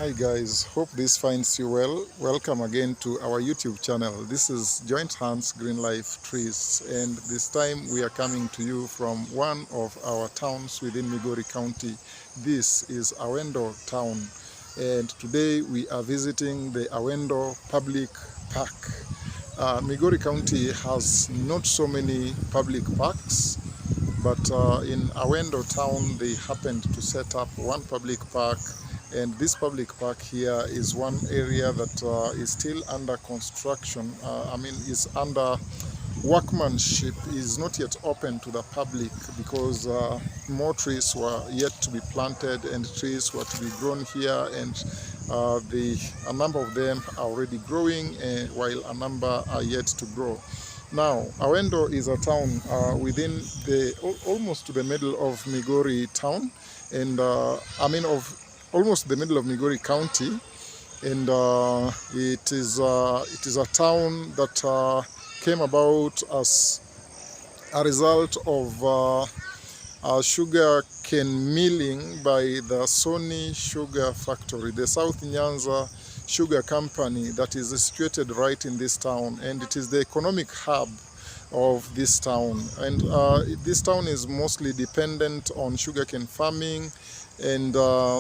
Hi guys, hope this finds you well. Welcome again to our YouTube channel. This is Joint Hands Green Life Trees, and this time we are coming to you from one of our towns within Migori County. This is Awendo town, and today we are visiting the Awendo Public Park. Migori County has not so many public parks, but in Awendo town they happened to set up one public park. And this public park here is one area that is still under construction. Is under workmanship, is not yet open to the public because more trees were yet to be planted and trees were to be grown here, and a number of them are already growing while a number are yet to grow. Now, Awendo is a town within almost to the middle of Migori town, and almost the middle of Migori County, and it is a town that came about as a result of sugar cane milling by the Sony Sugar Factory, the South Nyanza Sugar Company that is situated right in this town, and it is the economic hub of this town. And this town is mostly dependent on sugarcane farming and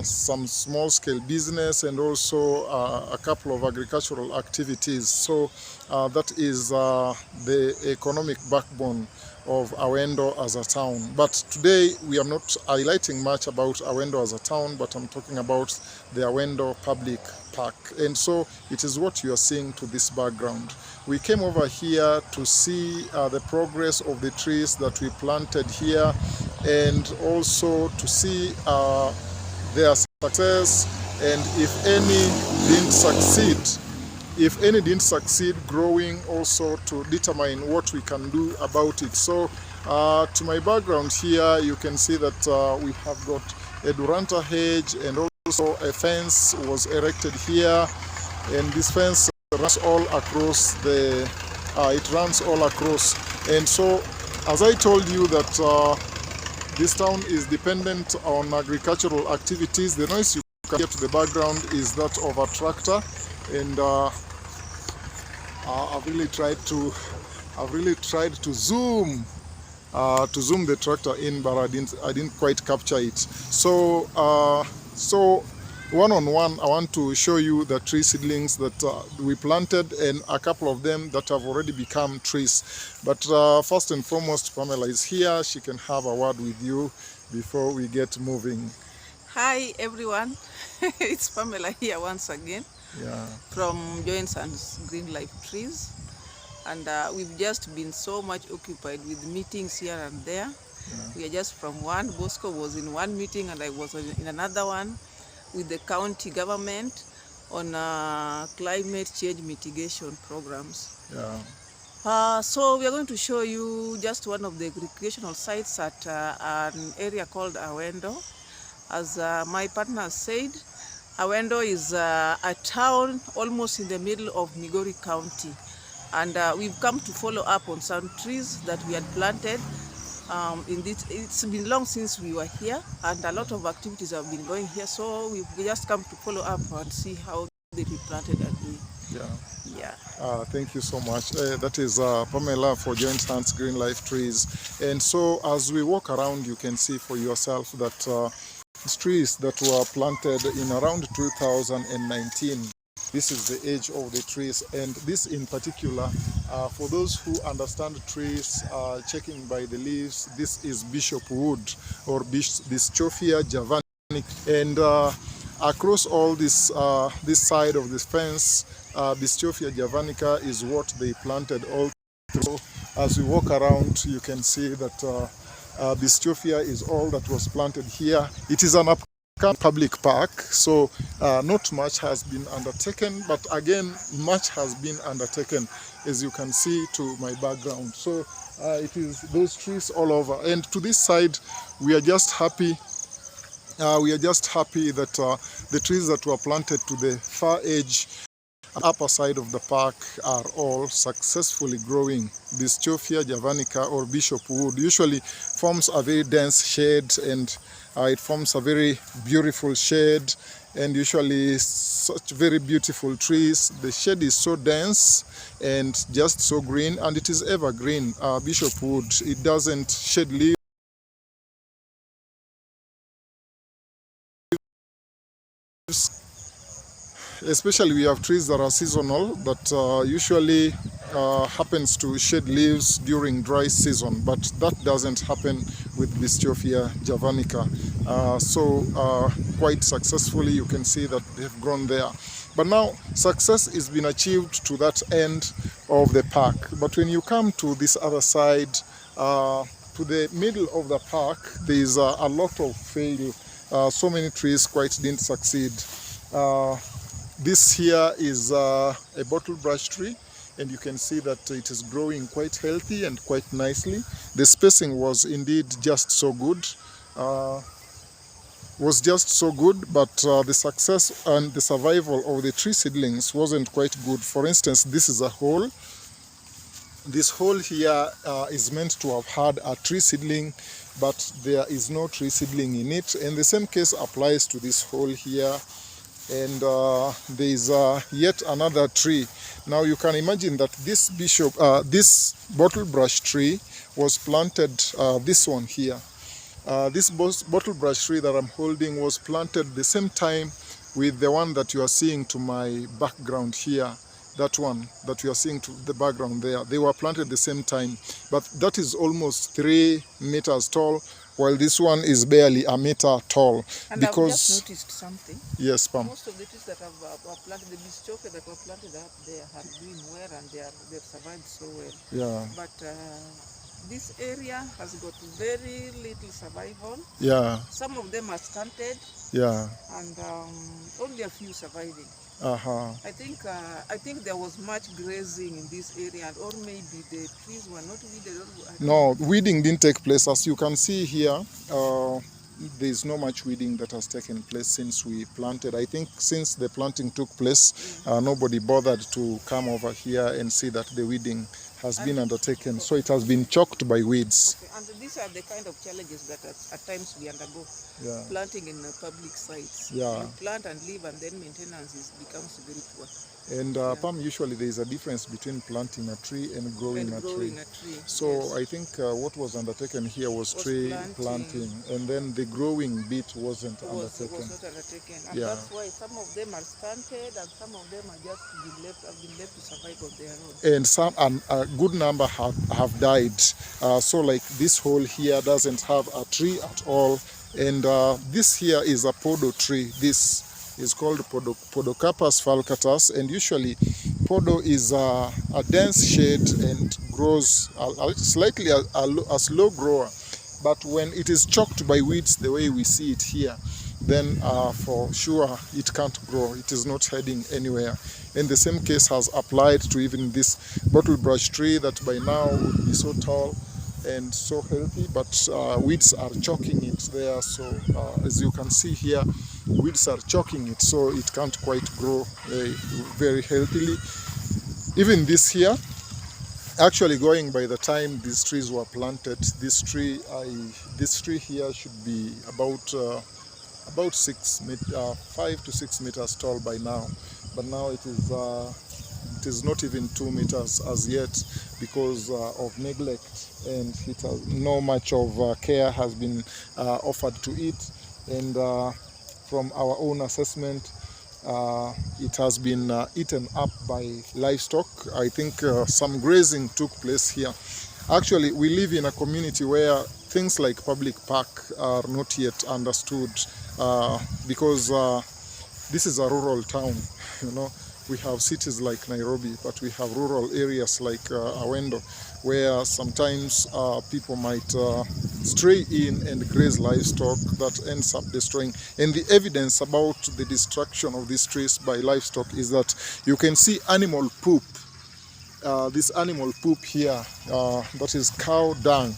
some small-scale business, and also a couple of agricultural activities. So that is the economic backbone of Awendo as a town. But today we are not highlighting much about Awendo as a town, but I'm talking about the Awendo Public Park. And so it is what you are seeing to this background. We came over here to see the progress of the trees that we planted here, and also to see their success, and if any didn't succeed growing, also to determine what we can do about it. So to my background here, you can see that we have got a Duranta hedge, and also a fence was erected here, and this fence runs all across and so as I told you that this town is dependent on agricultural activities. The noise you can hear to the background is that of a tractor, and I've really tried to zoom the tractor in, but I didn't quite capture it. So one-on-one, I want to show you the tree seedlings that we planted, and a couple of them that have already become trees. But first and foremost, Pamela is here. She can have a word with you before we get moving. Hi everyone, it's Pamela here once again, from Joint Hands Green Life Trees, and we've just been so much occupied with meetings here and there. We are just from one. Bosco was in one meeting and I was in another one with the county government on climate change mitigation programs. So we are going to show you just one of the recreational sites at an area called Awendo. As my partner said, Awendo is a town almost in the middle of Migori County, and we've come to follow up on some trees that we had planted. It's been long since we were here, and a lot of activities have been going here, so we've just come to follow up and see how they be planted and doing. Thank you so much. That is Pamela for Joint Hands Green Life Trees. And so as we walk around, you can see for yourself that trees that were planted in around 2019. This is the age of the trees, and this in particular, for those who understand trees, checking by the leaves, this is bishop wood or Bischoffia javanica, and across all this side of this fence, Bischoffia javanica is what they planted all through. As we walk around, you can see that Bischoffia is all that was planted here. It is an public park, so not much has been undertaken, but again, much has been undertaken, as you can see to my background. So it is those trees all over, and to this side, we are just happy. That the trees that were planted to the far edge upper side of the park are all successfully growing. This Chophia javanica or bishop wood usually forms a very dense shade, and it forms a very beautiful shade, and usually such very beautiful trees. The shade is so dense and just so green, and it is evergreen. Bishop wood, it doesn't shed leaves. Especially we have trees that are seasonal that usually happens to shed leaves during dry season, but that doesn't happen with Bistophia javanica. Quite successfully you can see that they've grown there. But now success has been achieved to that end of the park. But when you come to this other side, to the middle of the park, there is a lot of failure. So many trees quite didn't succeed. This here is a bottle brush tree, and you can see that it is growing quite healthy and quite nicely. The spacing was indeed just so good. But the success and the survival of the tree seedlings wasn't quite good. For instance, this is a hole. This hole here is meant to have had a tree seedling, but there is no tree seedling in it. And the same case applies to this hole here. And there is yet another tree. Now you can imagine that this this bottle brush tree was planted, this one here. This bottle brush tree that I'm holding was planted the same time with the one that you are seeing to my background here. That one that you are seeing to the background there. They were planted the same time, but that is almost 3 meters tall, while this one is barely a meter tall. And because I've just noticed something. Yes, Pam. Most of the trees that have planted, the bistophia that were planted up there have been well, and they've survived so well. Yeah. But this area has got very little survival. Yeah. Some of them are stunted. Yeah. And only a few surviving. I think there was much grazing in this area, or maybe the trees were not weeded. No, weeding didn't take place. As you can see here, there is no much weeding that has taken place since we planted. I think since the planting took place, nobody bothered to come over here and see that the weeding has been undertaken. So it has been choked by weeds. Okay. And these are the kind of challenges that at times we undergo. Yeah. Planting in public sites. Yeah. You plant and leave, and then maintenance becomes very poor. And Pam, usually there is a difference between planting a tree and growing a tree. So yes. I think what was undertaken here was tree planting, and then the growing bit wasn't undertaken. Was not undertaken. And yeah. That's why some of them are stunted, and some of them are just have been left to survive on their own. And some, a good number have died. So like this hole here doesn't have a tree at all. And this here is a podo tree. This is called Podocarpus falcatus, and usually podo is a dense shade and grows slightly a slow grower. But when it is choked by weeds the way we see it here, then for sure it can't grow. It is not heading anywhere. And the same case has applied to even this bottle brush tree that by now would be so tall and so healthy, but weeds are choking it there. So as you can see here, weeds are choking it, so it can't quite grow very healthily. Even this here, actually going by the time these trees were planted, this tree here should be about 5 to 6 meters tall by now, but now it is not even 2 meters as yet because of neglect, and no much of care has been offered to it. And from our own assessment, it has been eaten up by livestock. I think some grazing took place here. Actually, we live in a community where things like public park are not yet understood because this is a rural town, you know. We have cities like Nairobi, but we have rural areas like Awendo, where sometimes people might stray in and graze livestock that ends up destroying. And the evidence about the destruction of these trees by livestock is that you can see animal poop. This animal poop here, that is cow dung,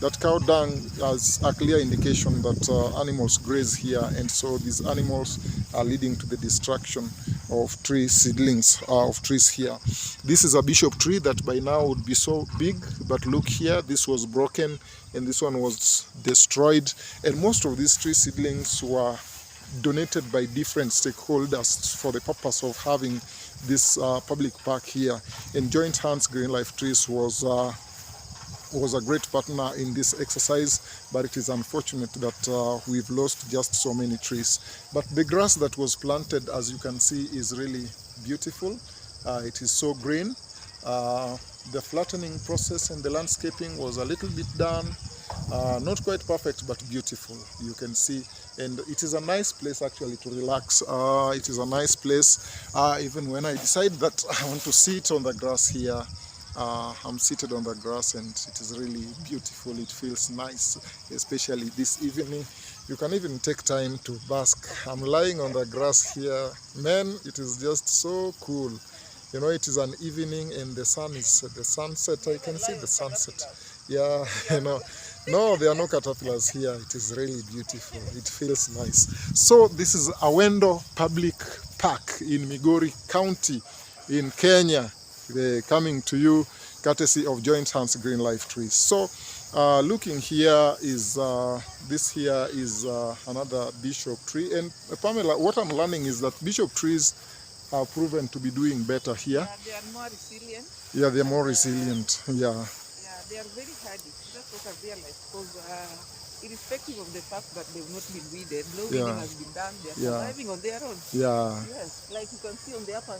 That cow dung is a clear indication that animals graze here, and so these animals are leading to the destruction of tree seedlings, of trees here. This is a bishop tree that by now would be so big, but look here, this was broken and this one was destroyed, and most of these tree seedlings were donated by different stakeholders for the purpose of having this public park here. And Joint Hands Green Life Trees was a great partner in this exercise, but it is unfortunate that we've lost just so many trees. But the grass that was planted, as you can see, is really beautiful. It is so green. The flattening process and the landscaping was a little bit done. Not quite perfect, but beautiful, you can see. And it is a nice place actually to relax. It is a nice place. Even when I decide that I want to sit on the grass here, I'm seated on the grass and it is really beautiful. It feels nice, especially this evening. You can even take time to bask. I'm lying on the grass here. Man, it is just so cool. You know, it is an evening and the sun is the sunset. I can see the sunset. Yeah, you know. No, there are no caterpillars here. It is really beautiful. It feels nice. So this is Awendo Public Park in Migori County in Kenya. They're coming to you courtesy of Joint Hands Green Life Trees. So looking here is this here is another bishop tree. And Pamela, what I'm learning is that bishop trees are proven to be doing better here. Yeah, they are more resilient. Yeah, they're more resilient. Yeah. Yeah, they are very hardy. That's what I've realized. Because irrespective of the fact that they've not been weeded, no weeding has been done. They're surviving on their own. Yeah. Yes, like you can see on the upper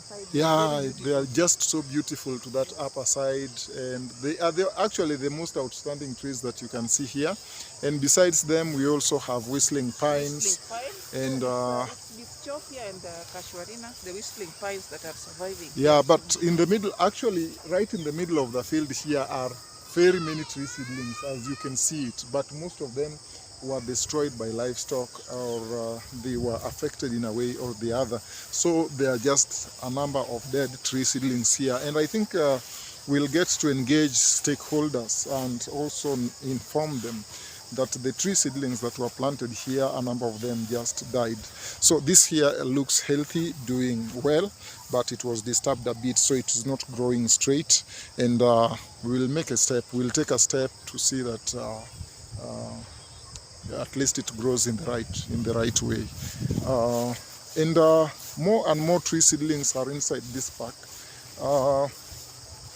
side. Yeah, they are just so beautiful to that upper side, and they are actually the most outstanding trees that you can see here. And besides them, we also have whistling pines, and Bischofia and Casuarina, the whistling pines that are surviving. Yeah, but in the middle, actually, right in the middle of the field here are very many tree seedlings, as you can see it, but most of them were destroyed by livestock, or they were affected in a way or the other. So there are just a number of dead tree seedlings here, and I think we'll get to engage stakeholders and also inform them that the tree seedlings that were planted here, a number of them just died. So this here looks healthy, doing well, but it was disturbed a bit, so it is not growing straight. And we'll make a step, we'll take a step to see that at least it grows in the right way. And more and more tree seedlings are inside this park.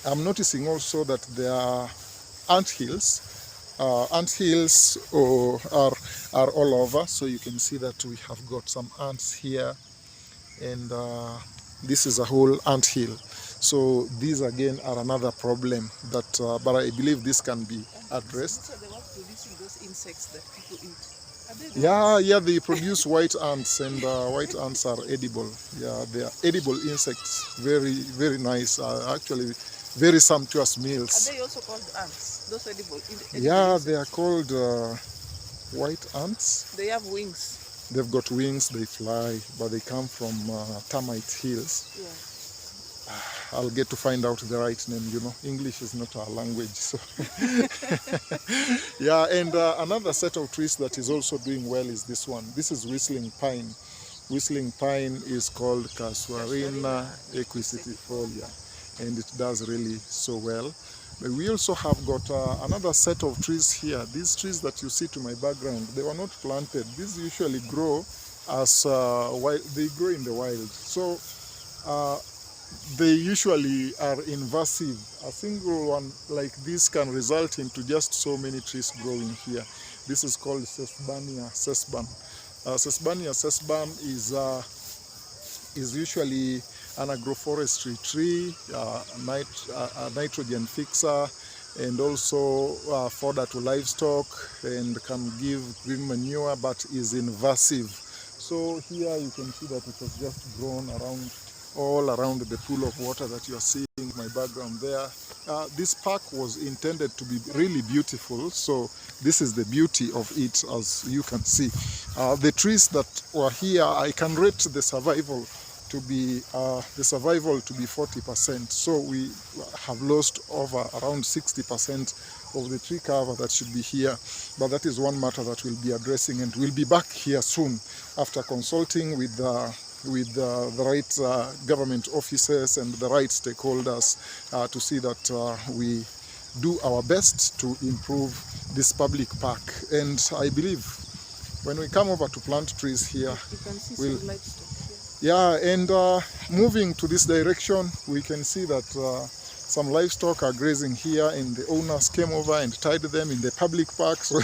I'm noticing also that there are ant hills. Ant hills are all over, so you can see that we have got some ants here, and this is a whole ant hill. So these again are another problem that, but I believe this can be addressed. So they were producing those insects that people eat. Yeah, they produce white ants, and white ants are edible. Yeah, they are edible insects. Very, very nice. Actually, very sumptuous meals. Are they also called ants? Those edible yeah, insects? they are called white ants. They have wings. They've got wings, they fly, but they come from termite hills. Yeah. I'll get to find out the right name, you know. English is not our language, so. Yeah, and another set of trees that is also doing well is this one. This is whistling pine. Whistling pine is called Casuarina equisetifolia, and it does really so well. But we also have got another set of trees here. These trees that you see to my background, they were not planted. These usually grow as they grow in the wild. So they usually are invasive. A single one like this can result into just so many trees growing here. This is called Sesbania sesban. Sesbania sesban is usually an agroforestry tree, a nitrogen fixer, and also fodder to livestock, and can give green manure, but is invasive. So here you can see that it has just grown all around the pool of water that you are seeing in my background there. This park was intended to be really beautiful, so this is the beauty of it, as you can see. The trees that were here, I can rate the survival to be 40%. So we have lost over around 60% of the tree cover that should be here. But that is one matter that we'll be addressing, and we'll be back here soon after consulting with the right government officers and the right stakeholders to see that we do our best to improve this public park. And I believe when we come over to plant trees here, you can see some livestock here. Yeah, and moving to this direction, we can see that some livestock are grazing here, and the owners came over and tied them in the public park. So,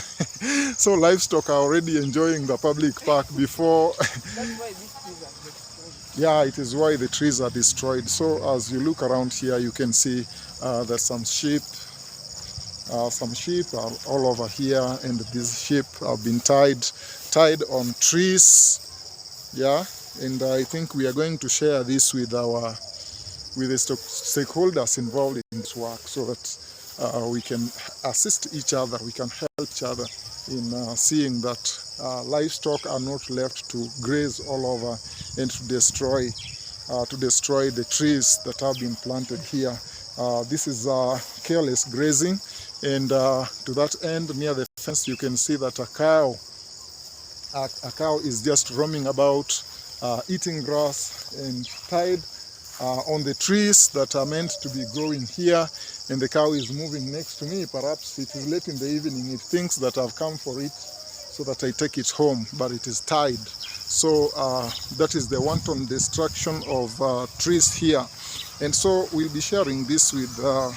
so livestock are already enjoying the public park before. That's why these trees are destroyed. Yeah, it is why the trees are destroyed. So as you look around here, you can see there's some sheep. Some sheep are all over here, and these sheep have been tied on trees. Yeah, and I think we are going to share this with the stakeholders involved in this work, so that we can assist each other, we can help each other in seeing that livestock are not left to graze all over and to destroy the trees that have been planted here. This is careless grazing, and to that end, near the fence, you can see that a cow is just roaming about, eating grass and tied on the trees that are meant to be growing here. And the cow is moving next to me. Perhaps it is late in the evening. It thinks that I've come for it so that I take it home, but it is tied. So that is the wanton destruction of trees here. And so we'll be sharing this with the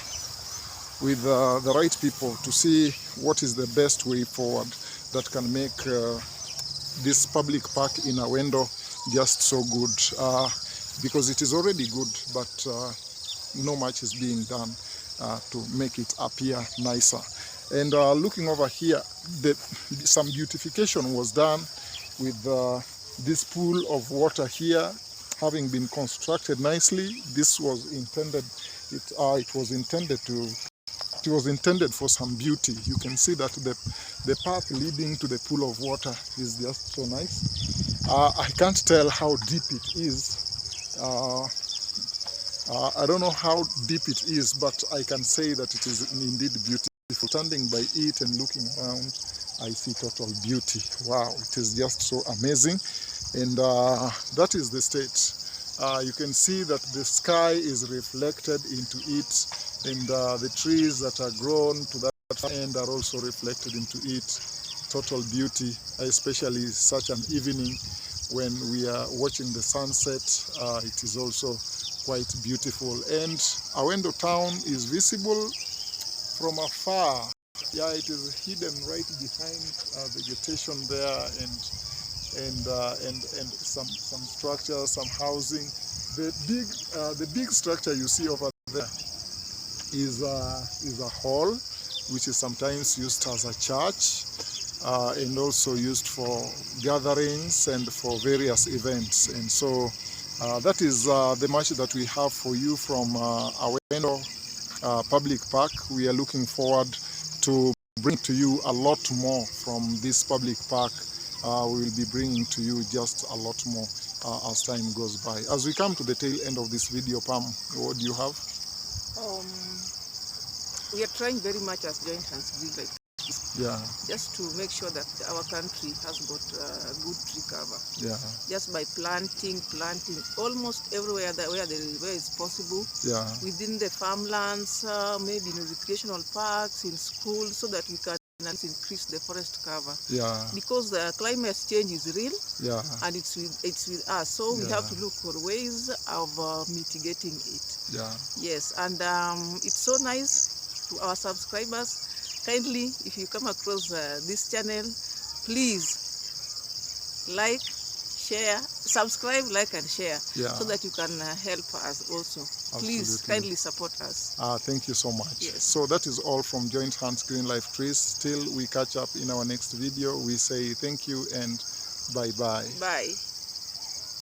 right people to see what is the best way forward that can make this public park in Awendo just so good, because it is already good, but no much is being done to make it appear nicer. And looking over here, some beautification was done with this pool of water here having been constructed nicely. This was intended, it was intended for some beauty. You can see that the path leading to the pool of water is just so nice. I can't tell how deep it is. I don't know how deep it is, but I can say that it is indeed beautiful. Standing by it and looking around, I see total beauty. Wow, it is just so amazing. And that is the state. You can see that the sky is reflected into it, and the trees that are grown to that end are also reflected into it. Total beauty, especially such an evening when we are watching the sunset. It is also quite beautiful, and Awendo town is visible from afar. Yeah, it is hidden right behind vegetation there, and some structures, some housing. The big structure you see over there is a hall, which is sometimes used as a church, and also used for gatherings and for various events. And so that is the much that we have for you from Awendo Public Park. We are looking forward to bring to you a lot more from this public park. We will be bringing to you just a lot more as time goes by. As we come to the tail end of this video, Pam, what do you have? We are trying very much as Joint Hands Green Life, just to make sure that our country has got good tree cover. Yeah. Just by planting almost everywhere where it's possible. Yeah. Within the farmlands, maybe in recreational parks, in schools, so that we can increase the forest cover. Yeah. Because the climate change is real. Yeah. And it's with us. So we have to look for ways of mitigating it. Yeah. Yes, and it's so nice to our subscribers. Kindly, if you come across this channel, please like, share, subscribe, like and share, so that you can help us also. Absolutely. Please kindly support us. Thank you so much. Yes. So that is all from Joint Hands Green Life Trees. Till we catch up in our next video, we say thank you and bye-bye. Bye.